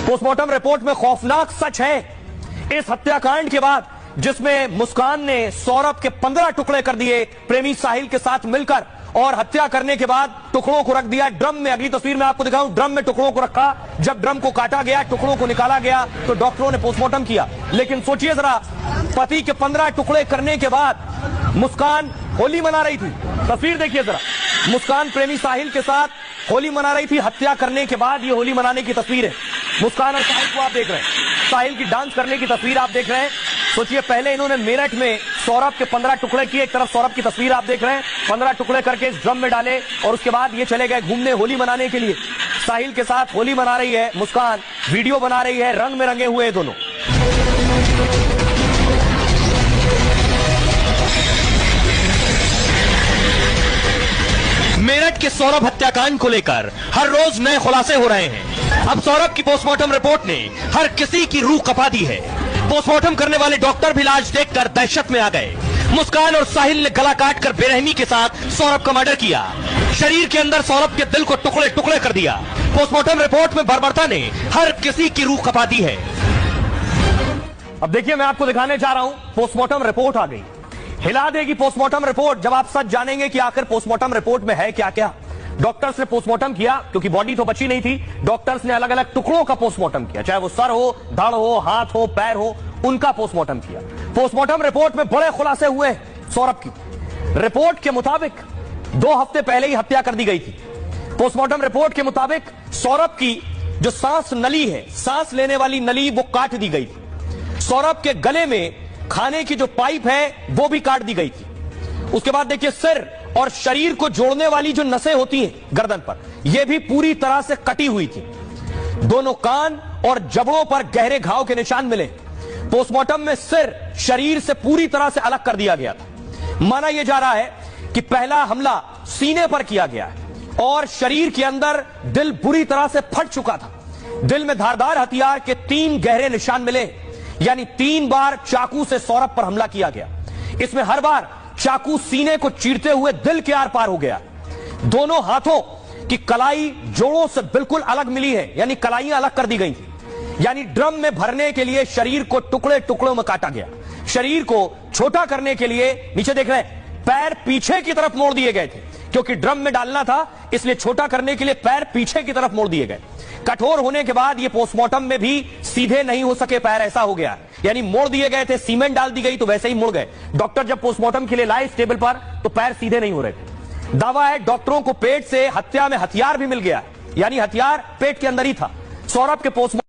Postmortem report में खौफनाक सच है। इस हत्याकांड के बाद जिसमें मुस्कान ने सौरभ के 15 टुकड़े कर दिए प्रेमी साहिल के साथ मिलकर, और हत्या करने के बाद टुकड़ों को रख दिया ड्रम में। अगली तस्वीर में आपको दिखाऊं, ड्रम में टुकड़ों को रखा। जब ड्रम को काटा गया, टुकड़ों को निकाला गया तो डॉक्टरों ने पोस्टमार्टम किया। लेकिन सोचिए जरा, पति के 15 टुकड़े करने के बाद मुस्कान होली मना रही थी। तस्वीर देखिए जरा, मुस्कान प्रेमी साहिल के साथ होली मना रही थी। हत्या करने के बाद ये होली मनाने की तस्वीर है। मुस्कान और साहिल को आप देख रहे हैं, साहिल की डांस करने की तस्वीर आप देख रहे हैं। सोचिए, पहले इन्होंने मेरठ में सौरभ के 15 टुकड़े किए। एक तरफ सौरभ की तस्वीर आप देख रहे हैं, 15 टुकड़े करके इस ड्रम में डाले, और उसके बाद ये चले गए घूमने होली मनाने के लिए। साहिल के साथ होली मना रही है मुस्कान, वीडियो बना रही है, रंग में रंगे हुए दोनों। मेरठ के सौरभ हत्याकांड को लेकर हर रोज नए खुलासे हो रहे हैं। अब सौरभ की पोस्टमार्टम रिपोर्ट ने हर किसी की रूह कपा दी है। पोस्टमार्टम करने वाले डॉक्टर भी इलाज देखकर दहशत में आ गए। मुस्कान और साहिल ने गला काटकर बेरहमी के साथ सौरभ का मर्डर किया। शरीर के अंदर सौरभ के दिल को टुकड़े टुकड़े कर दिया। पोस्टमार्टम रिपोर्ट में बर्बरता ने हर किसी की रूह कपा दी है। अब देखिए, मैं आपको दिखाने जा रहा हूं, पोस्टमार्टम रिपोर्ट आ गई। हिला देगी पोस्टमार्टम रिपोर्ट जब आप सच जानेंगे कि आखिर पोस्टमार्टम रिपोर्ट में है क्या क्या। डॉक्टर्स ने पोस्टमार्टम किया, क्योंकि बॉडी तो बची नहीं थी। डॉक्टर्स ने अलग अलग टुकड़ों का पोस्टमार्टम किया, चाहे वो सर हो, धड़ हो, हाथ हो, पैर हो, उनका पोस्टमार्टम किया। पोस्टमार्टम रिपोर्ट में बड़े खुलासे हुए सौरभ की। रिपोर्ट के मुताबिक 2 हफ्ते पहले ही हत्या कर दी गई थी। पोस्टमार्टम रिपोर्ट के मुताबिक सौरभ की जो सांस नली है, सांस लेने वाली नली, वो काट दी गई थी। सौरभ के गले में खाने की जो पाइप है वो भी काट दी गई थी। उसके बाद देखिए, सिर और शरीर को जोड़ने वाली जो नसें होती हैं गर्दन पर, यह भी पूरी तरह से कटी हुई थी। दोनों कान और जबड़ों पर गहरे घाव के निशान मिले। पोस्टमार्टम में सिर शरीर से पूरी तरह से अलग कर दिया गया था। माना यह जा रहा है कि पहला हमला सीने पर किया गया है, और शरीर के अंदर दिल बुरी तरह से फट चुका था। दिल में धारदार हथियार के 3 गहरे निशान मिले, यानी 3 बार चाकू से सौरभ पर हमला किया गया। इसमें हर बार चाकू सीने को चीरते हुए दिल के आर पार हो गया। दोनों हाथों की कलाई जोड़ों से बिल्कुल अलग मिली है, यानी कलाइयां अलग कर दी गई थी। यानी ड्रम में भरने के लिए शरीर को टुकड़े टुकड़ों में काटा गया। शरीर को छोटा करने के लिए, नीचे देख रहे हैं, पैर पीछे की तरफ मोड़ दिए गए थे, क्योंकि ड्रम में डालना था, इसलिए छोटा करने के लिए पैर पीछे की तरफ मोड़ दिए गए। कठोर होने के बाद ये पोस्टमार्टम में भी सीधे नहीं हो सके पैर, ऐसा हो गया। यानी मोड़ दिए गए थे, सीमेंट डाल दी गई तो वैसे ही मुड़ गए। डॉक्टर जब पोस्टमार्टम के लिए लाए इस टेबल पर, तो पैर सीधे नहीं हो रहे थे। दावा है डॉक्टरों को पेट से हत्या में हथियार भी मिल गया, यानी हथियार पेट के अंदर ही था। सौरभ के पोस्टमार्टम